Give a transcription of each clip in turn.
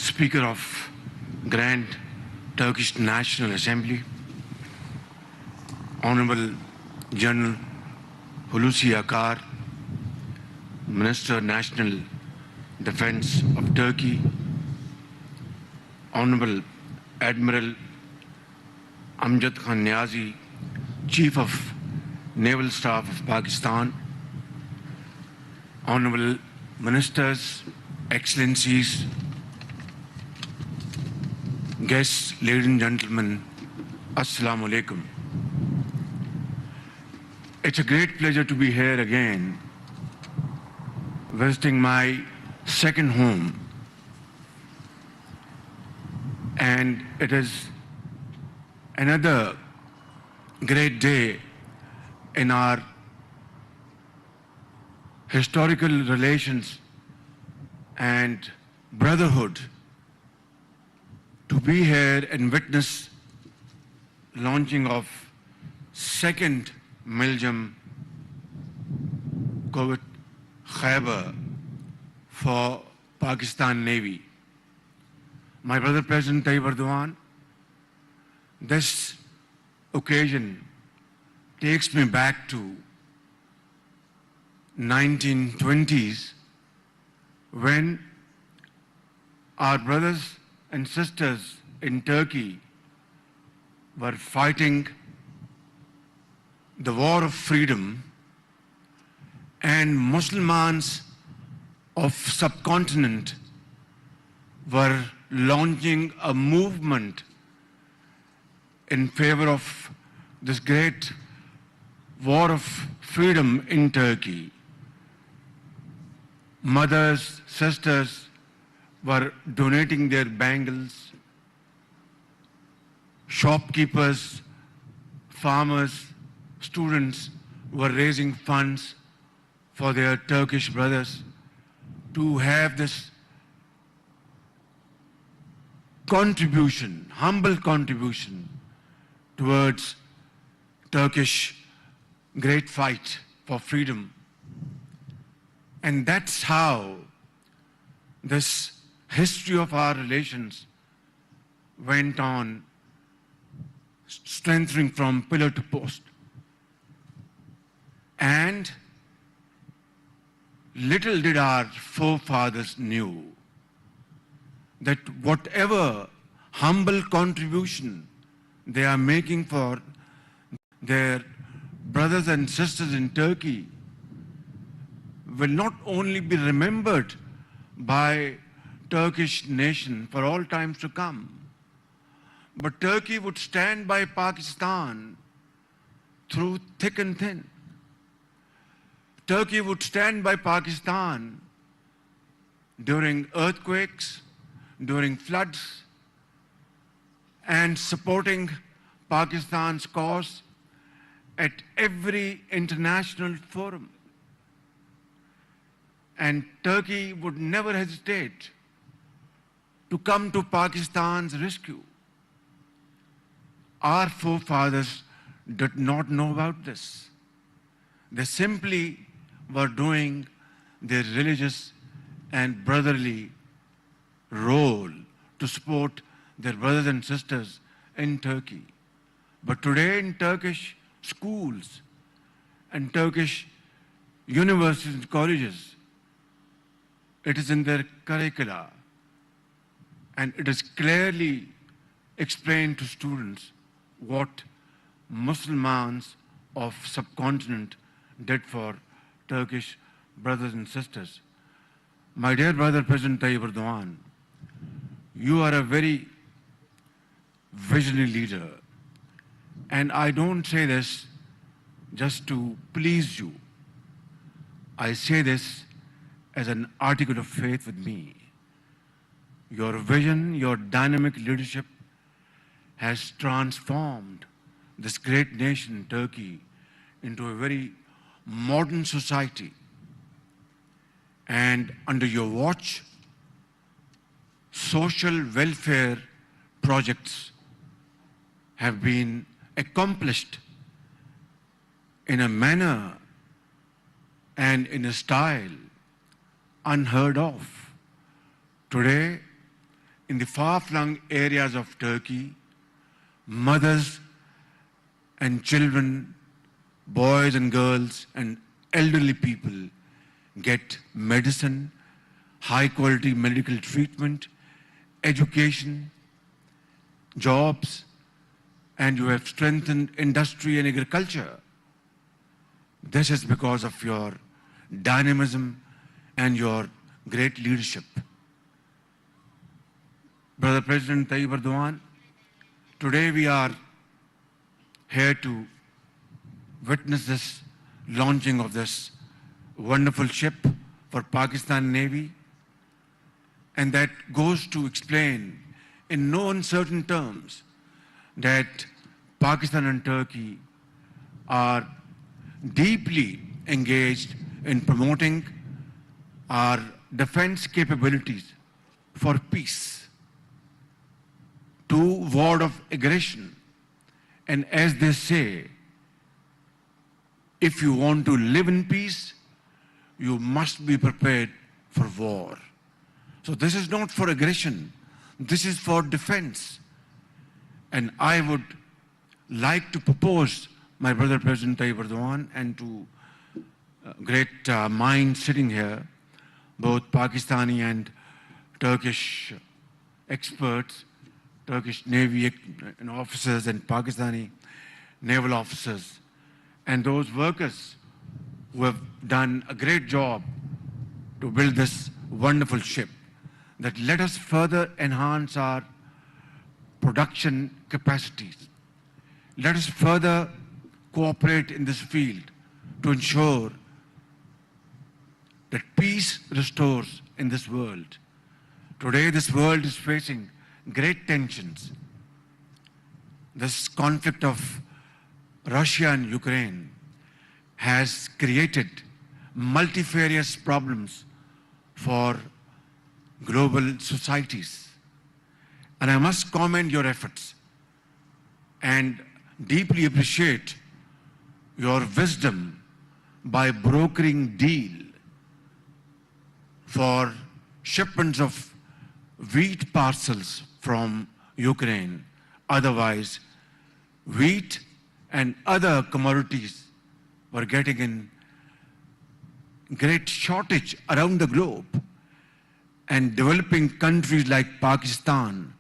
Speaker of Grand Turkish National Assembly, Honorable General Hulusi Akar, Minister National Defense of Turkey, Honorable Admiral Amjad Khan Niazi, Chief of Naval Staff of Pakistan, Honorable Ministers, Excellencies, guests, ladies and gentlemen, Assalamu alaikum. It's a great pleasure to be here again, visiting my second home. And it is another great day in our historical relations and brotherhood to be here and witness launching of second MILGEM Corvette Khyber for Pakistan Navy. My brother President Tayyip Erdogan, this occasion takes me back to 1920s when our brothers and sisters in Turkey were fighting the war of freedom, and Muslims of subcontinent were launching a movement in favor of this great war of freedom in Turkey. Mothers, sisters were donating their bangles. Shopkeepers, farmers, students were raising funds for their Turkish brothers to have this contribution, humble contribution towards Turkish great fight for freedom. And that's how this history of our relations went on, strengthening from pillar to post. And little did our forefathers knew that whatever humble contribution they are making for their brothers and sisters in Turkey will not only be remembered by Turkish nation for all times to come, but Turkey would stand by Pakistan through thick and thin. Turkey would stand by Pakistan during earthquakes, during floods, and supporting Pakistan's cause at every international forum. And Turkey would never hesitate to come to Pakistan's rescue. Our forefathers did not know about this. They simply were doing their religious and brotherly role to support their brothers and sisters in Turkey. But today in Turkish schools and Turkish universities and colleges, it is in their curricula, and it is clearly explained to students what Muslims of subcontinent did for Turkish brothers and sisters. My dear brother President Tayyip Erdogan, you are a very visionary leader, and I don't say this just to please you. I say this as an article of faith with me. Your vision, your dynamic leadership has transformed this great nation, Turkey, into a very modern society. And under your watch, social welfare projects have been accomplished in a manner and in a style unheard of. Today, in the far-flung areas of Turkey, mothers and children, boys and girls and elderly people get medicine, high-quality medical treatment, education, jobs, and you have strengthened industry and agriculture. This is because of your dynamism and your great leadership. Brother President Tayyip Erdogan, today we are here to witness this launching of this wonderful ship for Pakistan Navy, and that goes to explain in no uncertain terms that Pakistan and Turkey are deeply engaged in promoting our defense capabilities for peace, to ward off aggression. And as they say, if you want to live in peace, you must be prepared for war. So this is not for aggression, this is for defense. And I would like to propose my brother President Tayyip Erdogan and to great minds sitting here, both Pakistani and Turkish experts, Turkish Navy officers and Pakistani naval officers, and those workers who have done a great job to build this wonderful ship, that let us further enhance our production capacities. Let us further cooperate in this field to ensure that peace restores in this world. Today, this world is facing great tensions. This conflict of Russia and Ukraine has created multifarious problems for global societies. And I must commend your efforts and deeply appreciate your wisdom by brokering deal for shipments of wheat parcels from Ukraine. Otherwise, wheat and other commodities were getting in great shortage around the globe. And developing countries like Pakistan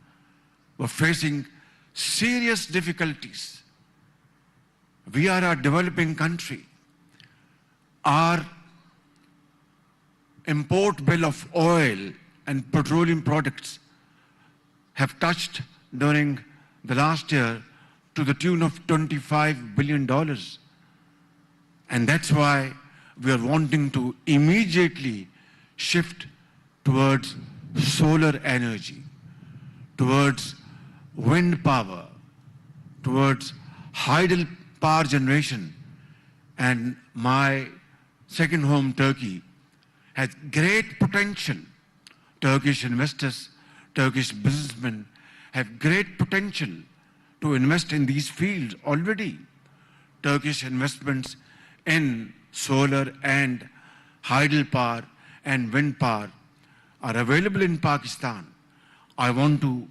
were facing serious difficulties. We are a developing country. Our import bill of oil and petroleum products have touched during the last year to the tune of $25 billion. And that's why we are wanting to immediately shift towards solar energy, towards wind power, towards hydel power generation. And my second home, Turkey, has great potential. Turkish investors, Turkish businessmen have great potential to invest in these fields already. Turkish investments in solar and hydel power and wind power are available in Pakistan. I want to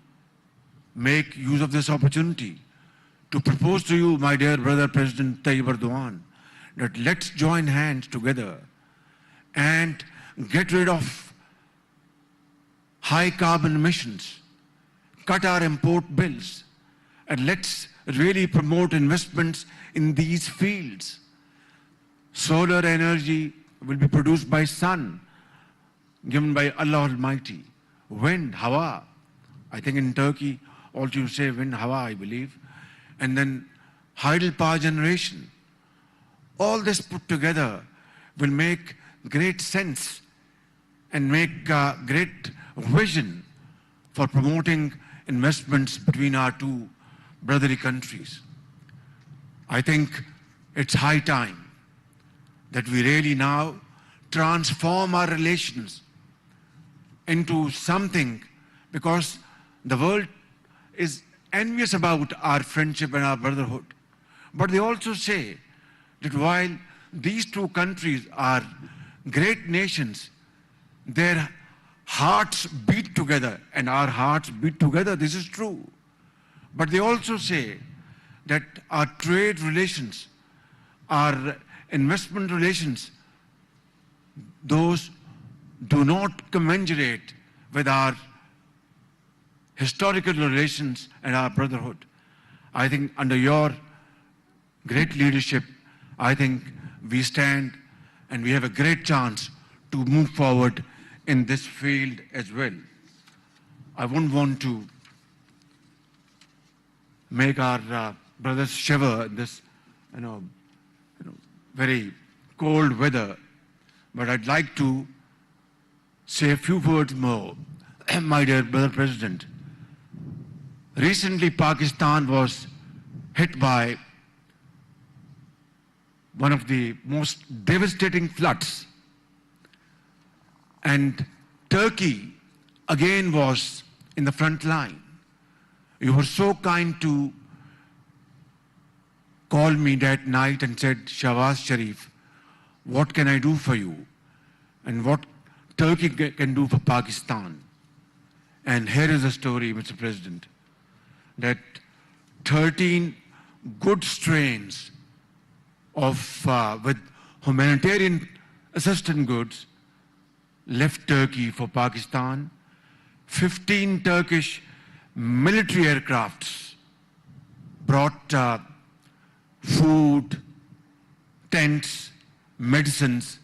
make use of this opportunity to propose to you, my dear brother President Tayyip Erdogan, that let's join hands together and get rid of high carbon emissions, cut our import bills, and let's really promote investments in these fields. Solar energy will be produced by sun, given by Allah Almighty. Wind, hawa. I think in Turkey also you say wind, hawa, I believe. And then hydel power generation. All this put together will make great sense and make great vision for promoting investments between our two brotherly countries. I think it's high time that we really now transform our relations into something, because the world is envious about our friendship and our brotherhood. But they also say that while these two countries are great nations, their hearts beat together, and our hearts beat together, this is true. But they also say that our trade relations, our investment relations, those do not commensurate with our historical relations and our brotherhood. I think under your great leadership, I think we stand and we have a great chance to move forward in this field as well. I wouldn't want to make our brothers shiver in this, very cold weather, but I'd like to say a few words more. My dear brother President, recently Pakistan was hit by one of the most devastating floods, and Turkey again was in the front line. You were so kind to call me that night and said, Shehbaz Sharif, what can I do for you? And what Turkey can do for Pakistan? And here is the story, Mr. President, that 13 goods trains with humanitarian assistance goods left Turkey for Pakistan. 15 Turkish military aircrafts brought food, tents, medicines,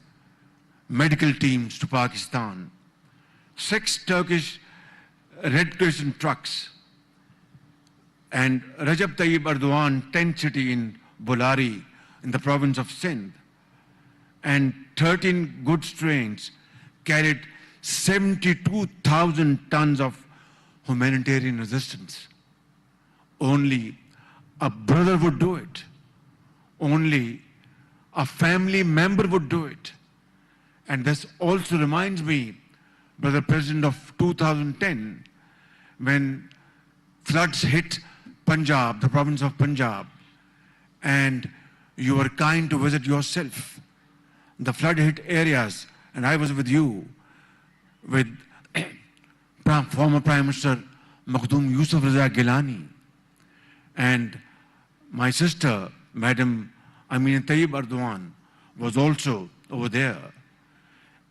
medical teams to Pakistan. 6 Turkish Red Crescent trucks, and Recep Tayyip Erdogan tent city in Bolari in the province of Sindh, and 13 goods trains carried 72,000 tons of humanitarian assistance. Only a brother would do it. Only a family member would do it. And this also reminds me, Brother President, of 2010, when floods hit Punjab, the province of Punjab, and you were kind to visit yourself the flood hit areas, and I was with you, with former Prime Minister Makhdoom Yusuf Raza Gilani, and my sister, Madam Tayyip Erdogan, was also over there.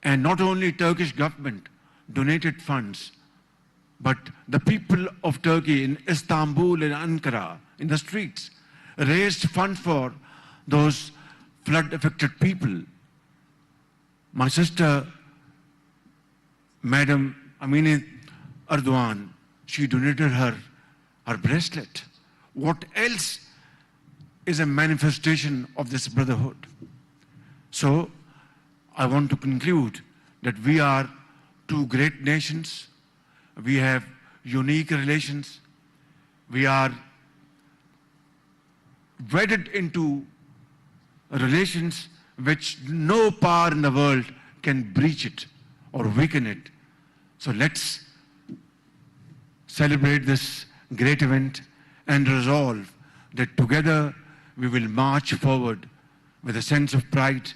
And not only Turkish government donated funds, but the people of Turkey in Istanbul and Ankara, in the streets, raised funds for those flood-affected people. My sister, Madam Erdogan, she donated her bracelet. What else is a manifestation of this brotherhood? So, I want to conclude that we are two great nations. We have unique relations. We are wedded into relations which no power in the world can breach it or weaken it. So let's celebrate this great event and resolve that together we will march forward with a sense of pride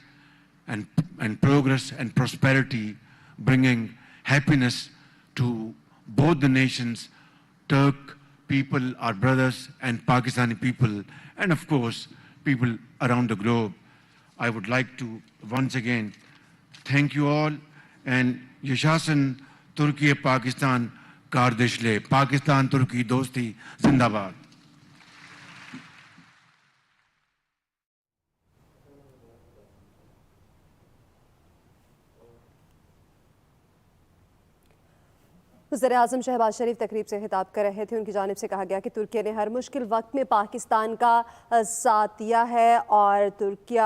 and progress and prosperity, bringing happiness to both the nations, Turk people, our brothers, and Pakistani people, and of course, people around the globe. I would like to once again thank you all, and Yashashan Turkey Pakistan Kardishle, Pakistan Turkey Dosti Zindabad. वज़ीर-ए-आज़म शहबाज शरीफ तकरीब से खिताब कर रहे थे। उनकी जानिब से कहा गया कि तुर्की ने हर मुश्किल वक्त में पाकिस्तान का साथ दिया है और तुर्की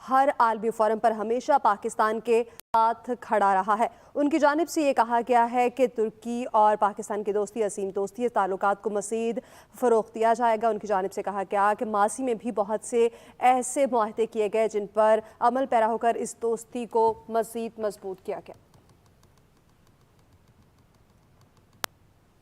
हर आलमी फोरम पर हमेशा पाकिस्तान के साथ खड़ा रहा है। उनकी जानिब से ये कहा गया है कि तुर्की और पाकिस्तान की दोस्ती असीम दोस्ती, ताल्लुकात को मज़ीद फ़रोग़ दिया जाएगा। उनकी जानिब से कहा गया कि माजी में भी बहुत से ऐसे मुआहदे किए गए जिन पर अमल पैरा होकर इस दोस्ती को मज़ीद मजबूत किया गया।